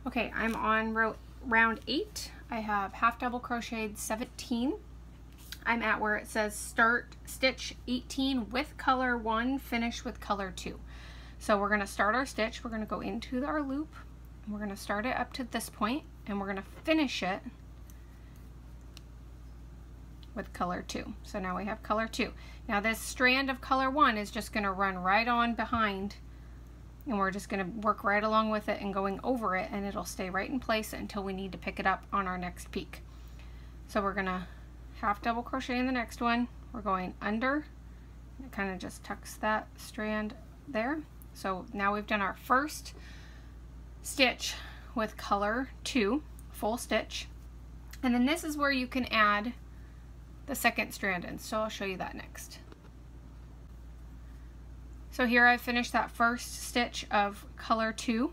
Okay, I'm on round 8. I have half double crocheted 17. I'm at where it says start stitch 18 with color 1, finish with color 2. So we're going to start our stitch, we're going to go into our loop, and we're going to start it up to this point, and we're going to finish it with color 2. So now we have color 2. Now this strand of color 1 is just going to run right on behind, and we're just going to work right along with it and going over it, and it'll stay right in place until we need to pick it up on our next peak. So we're going to half double crochet in the next one. We're going under. It kind of just tucks that strand there. So now we've done our first stitch with color 2, full stitch. And then this is where you can add the second strand in. So I'll show you that next. So here I've finished that first stitch of color 2,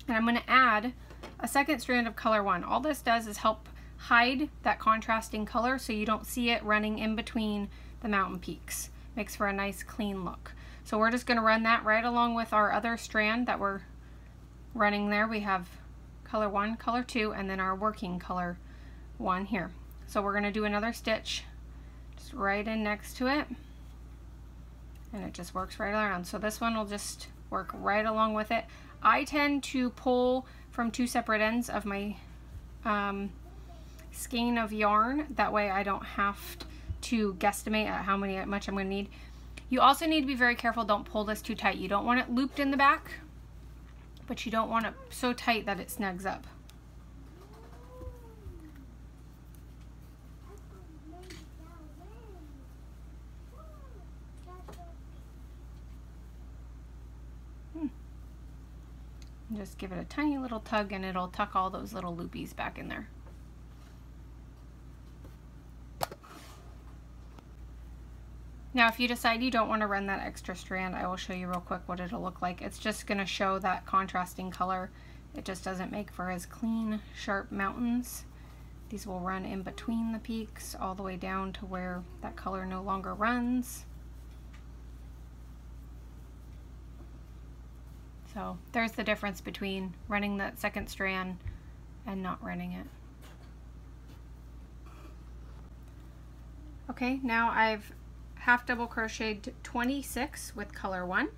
and I'm going to add a second strand of color 1. All this does is help hide that contrasting color so you don't see it running in between the mountain peaks. Makes for a nice clean look. So we're just going to run that right along with our other strand that we're running there. We have color 1, color 2, and then our working color 1 here. So we're going to do another stitch just right in next to it. And it just works right around. So this one will just work right along with it. I tend to pull from 2 separate ends of my skein of yarn. That way I don't have to guesstimate at how much I'm going to need. You also need to be very careful. Don't pull this too tight. You don't want it looped in the back, but you don't want it so tight that it snugs up. Just give it a tiny little tug and it'll tuck all those little loopies back in there. Now if you decide you don't want to run that extra strand, I will show you real quick what it'll look like. It's just going to show that contrasting color. It just doesn't make for as clean, sharp mountains. These will run in between the peaks all the way down to where that color no longer runs. So there's the difference between running that second strand and not running it. Okay, now I've half double crocheted 26 with color 1,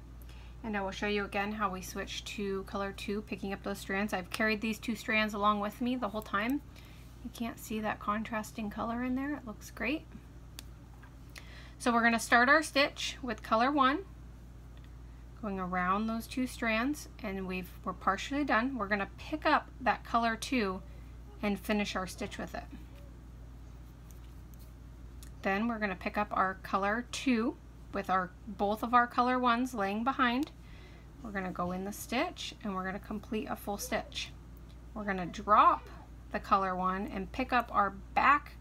and I will show you again how we switch to color 2, picking up those strands. I've carried these 2 strands along with me the whole time. You can't see that contrasting color in there. It looks great. So we're going to start our stitch with color 1, going around those 2 strands, and we're partially done. We're going to pick up that color 2 and finish our stitch with it. Then we're going to pick up our color 2 with both of our color 1s laying behind. We're going to go in the stitch and we're going to complete a full stitch. We're going to drop the color 1 and pick up our back,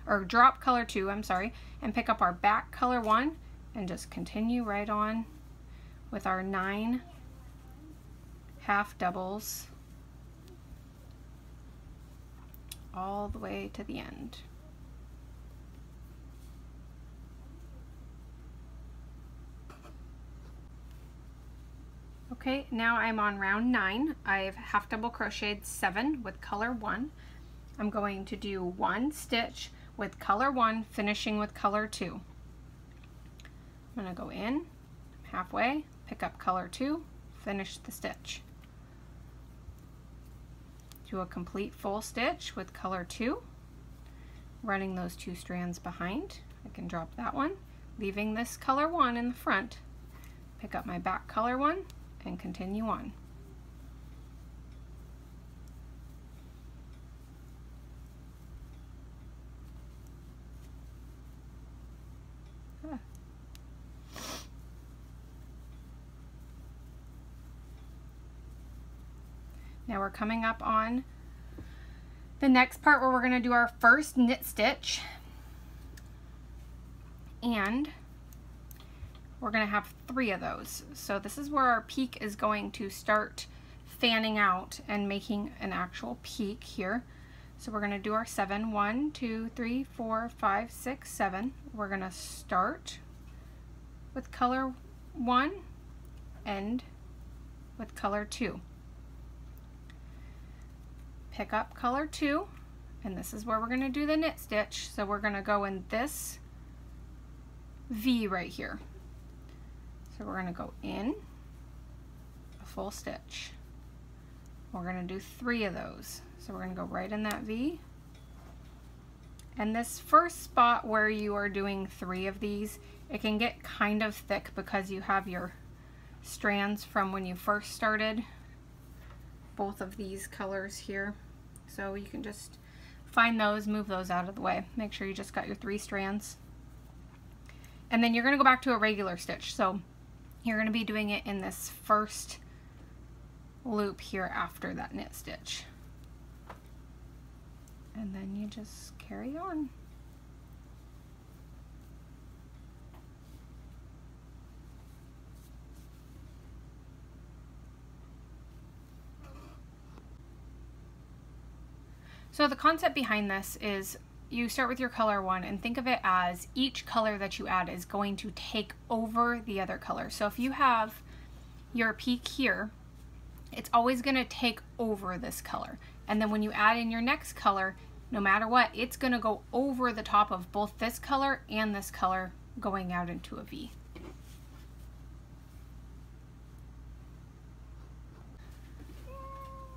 or drop color 2, I'm sorry, and pick up our back color 1 and just continue right on with our 9 half doubles all the way to the end. Okay, now I'm on round 9. I've half double crocheted 7 with color 1. I'm going to do 1 stitch with color 1, finishing with color 2. I'm going to go in halfway, pick up color 2, finish the stitch. Do a complete full stitch with color 2, running those 2 strands behind. I can drop that one, leaving this color 1 in the front. Pick up my back color 1 and continue on. Now we're coming up on the next part where we're going to do our first knit stitch, and we're going to have 3 of those. So this is where our peak is going to start fanning out and making an actual peak here. So we're going to do our 7. 1, 2, 3, 4, 5, 6, 7. We're going to start with color 1, end with color 2. pick up color 2, and this is where we're going to do the knit stitch. So we're going to go in this V right here. So we're going to go in a full stitch. We're going to do 3 of those. So we're going to go right in that V. And this first spot where you are doing 3 of these, it can get kind of thick because you have your strands from when you first started, both of these colors here. So you can just find those, move those out of the way. Make sure you just got your 3 strands. And then you're going to go back to a regular stitch. So you're going to be doing it in this first loop here after that knit stitch. And then you just carry on. So the concept behind this is you start with your color 1 and think of it as each color that you add is going to take over the other color. So if you have your peak here, it's always going to take over this color. And then when you add in your next color, no matter what, it's going to go over the top of both this color and this color going out into a V.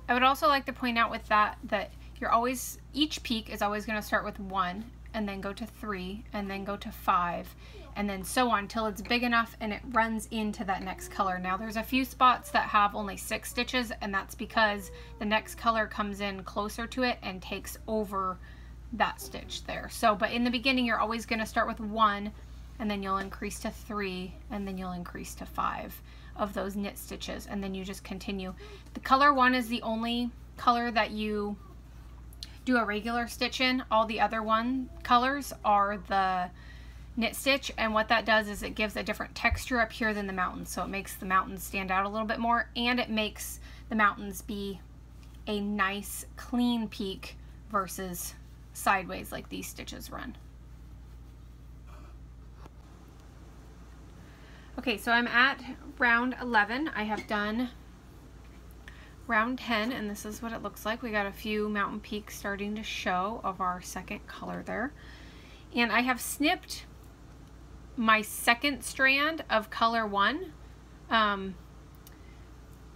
I would also like to point out with that you're always, each peak is always going to start with 1 and then go to 3 and then go to 5 and then so on till it's big enough and it runs into that next color. Now there's a few spots that have only 6 stitches, and that's because the next color comes in closer to it and takes over that stitch there. So, but in the beginning you're always going to start with 1 and then you'll increase to 3 and then you'll increase to 5 of those knit stitches, and then you just continue. The color 1 is the only color that you do a regular stitch in. All the other colors are the knit stitch, and what that does is it gives a different texture up here than the mountains, so it makes the mountains stand out a little bit more, and it makes the mountains be a nice clean peak versus sideways like these stitches run. Okay, so I'm at round 11. I have done round 10, and this is what it looks like. We got a few mountain peaks starting to show of our second color there. And I have snipped my second strand of color 1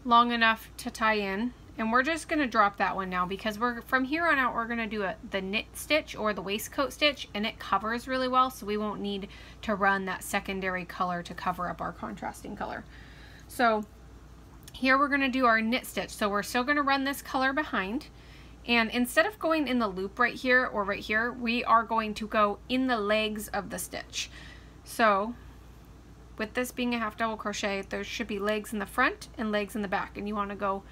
long enough to tie in, and we're just going to drop that one now because from here on out we're going to do the knit stitch or the waistcoat stitch, and it covers really well, so we won't need to run that secondary color to cover up our contrasting color. So here we're going to do our knit stitch. So we're still going to run this color behind, and instead of going in the loop right here or right here, we are going to go in the legs of the stitch. So with this being a half double crochet, there should be legs in the front and legs in the back, and you want to go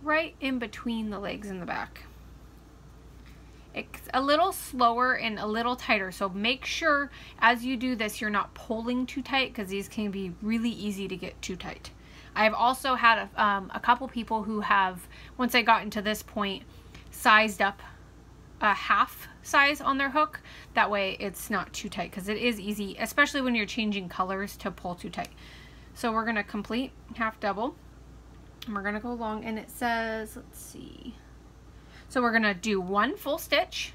right in between the legs in the back. It's a little slower and a little tighter, so make sure as you do this you're not pulling too tight, because these can be really easy to get too tight. I've also had a couple people who have, once I got into this point, sized up a half size on their hook. That way it's not too tight, because it is easy, especially when you're changing colors, to pull too tight. So we're going to complete half double, and we're going to go along, and it says, let's see, so we're going to do 1 full stitch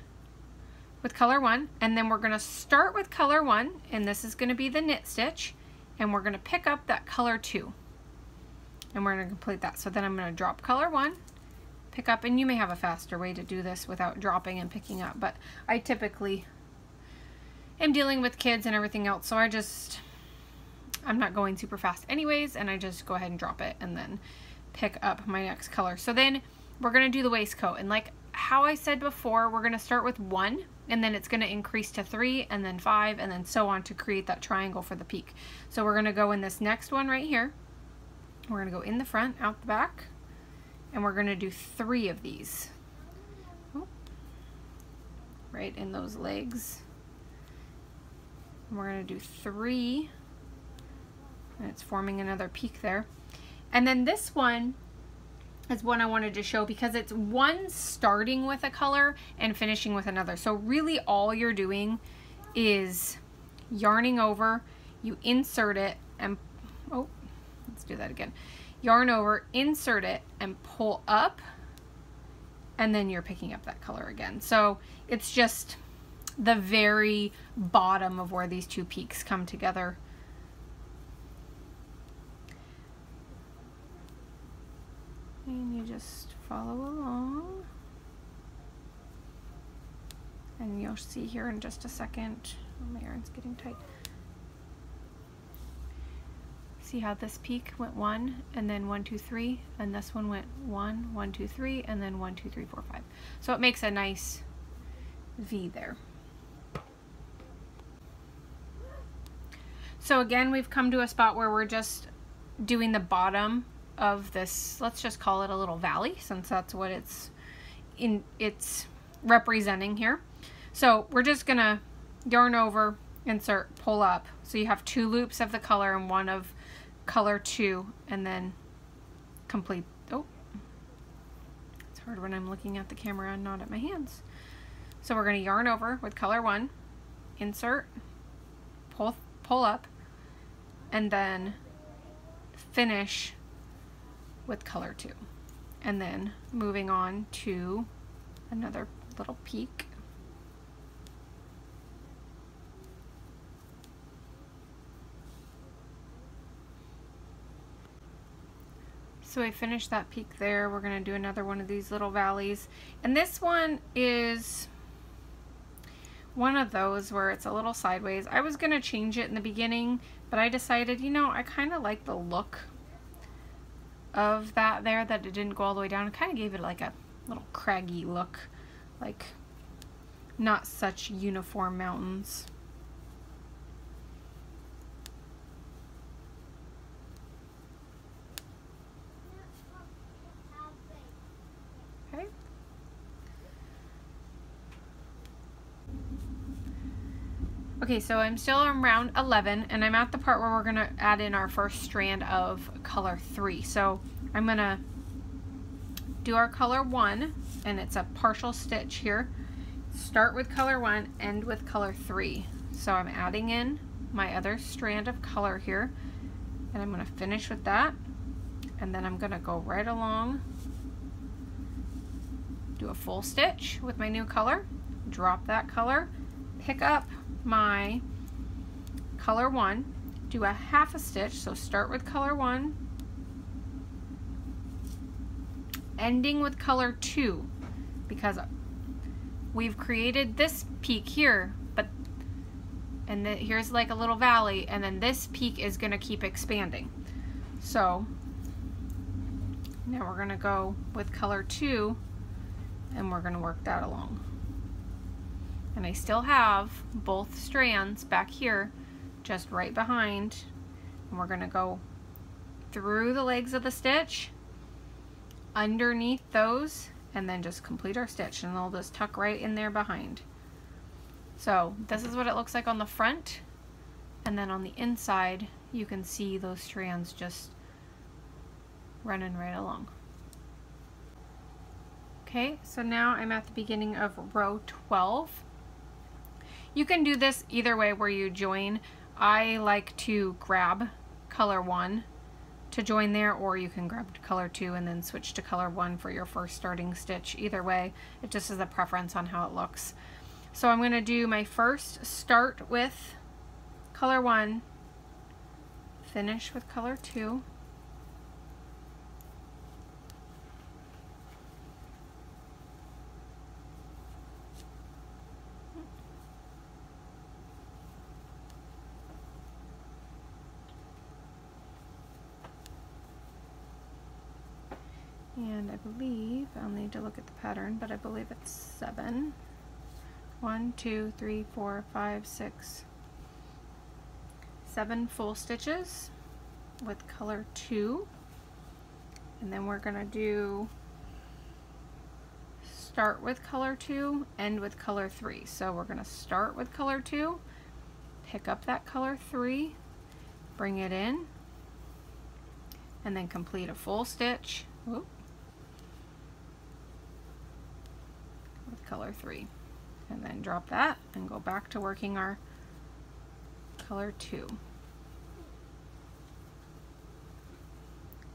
with color 1, and then we're going to start with color 1, and this is going to be the knit stitch, and we're going to pick up that color 2. And we're going to complete that. So then I'm going to drop color 1, pick up, and you may have a faster way to do this without dropping and picking up, but I typically am dealing with kids and everything else, so I'm not going super fast anyways, and I just go ahead and drop it and then pick up my next color. So then we're going to do the waistcoat, and like how I said before, we're going to start with 1, and then it's going to increase to 3 and then 5 and then so on to create that triangle for the peak. So we're going to go in this next one right here. We're going to go in the front, out the back, and we're going to do 3 of these. Right in those legs. And we're going to do 3, and it's forming another peak there. And then this one is one I wanted to show because it's one starting with a color and finishing with another. So really all you're doing is yarning over, you insert it, and let's do that again. Yarn over, insert it, and pull up, and then you're picking up that color again. So it's just the very bottom of where these two peaks come together. And you just follow along. And you'll see here in just a second, oh, my yarn's getting tight. See how this peak went 1 and then 1, 2, 3, and this one went 1, 1, 2, 3, and then 1, 2, 3, 4, 5. So it makes a nice V there. So again, we've come to a spot where we're just doing the bottom of this, let's just call it a little valley, since that's what it's representing here. So we're just gonna yarn over, insert, pull up. So you have 2 loops of the color and 1 of color 2, and then complete. Oh, it's hard when I'm looking at the camera and not at my hands. So we're going to yarn over with color 1, insert, pull up, and then finish with color 2, and then moving on to another little peak. So I finished that peak there. We're going to do another one of these little valleys. And this one is one of those where it's a little sideways. I was going to change it in the beginning, but I decided, you know, I kind of like the look of that there, that it didn't go all the way down. It kind of gave it like a little craggy look, like not such uniform mountains. Okay, so I'm still on round 11, and I'm at the part where we're going to add in our first strand of color 3. So I'm going to do our color 1, and it's a partial stitch here. Start with color 1, end with color 3. So I'm adding in my other strand of color here, and I'm going to finish with that, and then I'm going to go right along, do a full stitch with my new color, drop that color, pick up my color 1, do a half a stitch, so start with color 1, ending with color 2, because we've created this peak here, but here's like a little valley, and then this peak is going to keep expanding. So now we're going to go with color 2, and we're going to work that along. And I still have both strands back here, just right behind. And we're going to go through the legs of the stitch, underneath those, and then just complete our stitch. And they'll just tuck right in there behind. So this is what it looks like on the front. And then on the inside, you can see those strands just running right along. Okay, so now I'm at the beginning of row 12. You can do this either way where you join. I like to grab color 1 to join there, or you can grab color 2 and then switch to color 1 for your first starting stitch. Either way, it just is a preference on how it looks. So I'm going to do my first start with color 1, finish with color 2. And I believe, I'll need to look at the pattern, but I believe it's 7. 1, 2, 3, 4, 5, 6, 7 full stitches with color 2. And then we're going to do start with color 2, end with color 3. So we're going to start with color 2, pick up that color 3, bring it in, and then complete a full stitch. Whoop. With color 3, and then drop that and go back to working our color 2.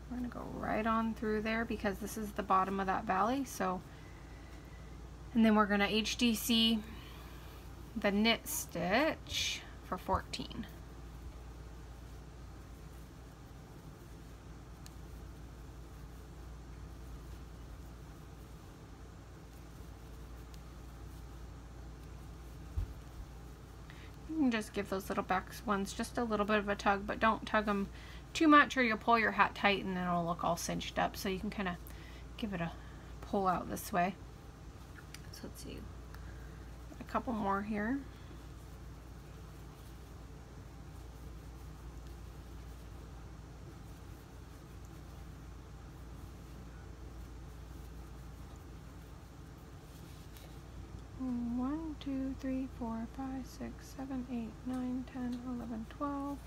We're going to go right on through there because this is the bottom of that valley, so And then we're going to HDC the knit stitch for 14. You can just give those little back ones just a little bit of a tug, but don't tug them too much or you'll pull your hat tight and then it'll look all cinched up. So you can kind of give it a pull out this way. So let's see, a couple more here. One, 2, 3, 4, 5, 6, 7, 8, 9, 10, 11, 12,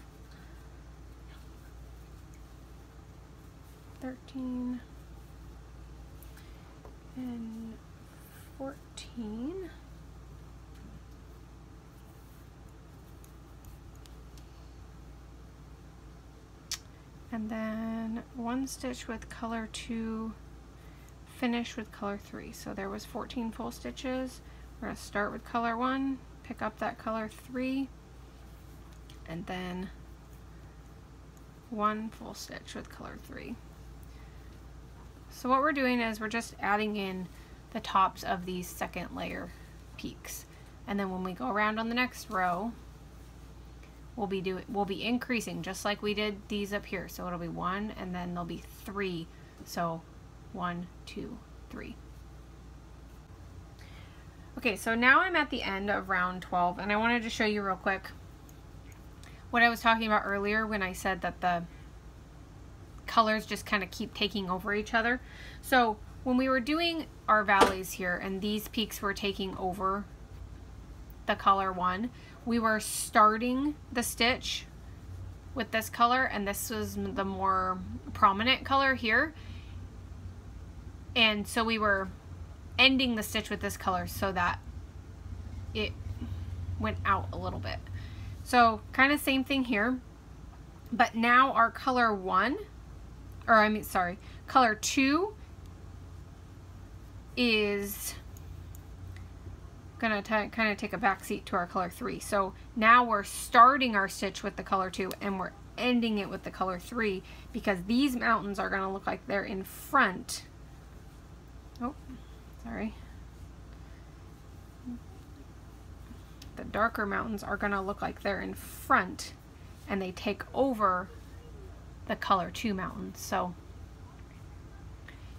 13, and 14. And then one stitch with color 2, finish with color 3. So there was 14 full stitches. We're going to start with color 1, pick up that color 3, and then one full stitch with color 3. So what we're doing is we're just adding in the tops of these second layer peaks, and then when we go around on the next row, we'll be increasing just like we did these up here. So it'll be 1 and then there'll be 3. So 1, 2, 3. Okay, so now I'm at the end of round 12 and I wanted to show you real quick what I was talking about earlier when I said that the colors just kind of keep taking over each other. So when we were doing our valleys here and these peaks were taking over the color 1, we were starting the stitch with this color and this was the more prominent color here, and so we were ending the stitch with this color so that it went out a little bit. So kind of same thing here, but now our color 1, or I mean sorry, color 2 is gonna kind of take a back seat to our color 3. So now we're starting our stitch with the color 2 and we're ending it with the color 3 because these mountains are gonna look like they're in front. Oh, sorry. The darker mountains are gonna look like they're in front and they take over the color 2 mountains. So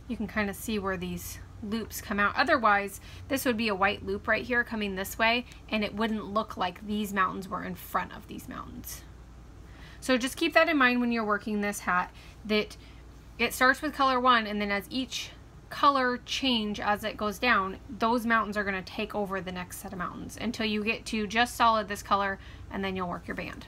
you can kind of see where these loops come out. Otherwise, this would be a white loop right here coming this way and it wouldn't look like these mountains were in front of these mountains. So just keep that in mind when you're working this hat, that it starts with color 1 and then as each color change as it goes down, those mountains are going to take over the next set of mountains until you get to just solid this color and then you'll work your band.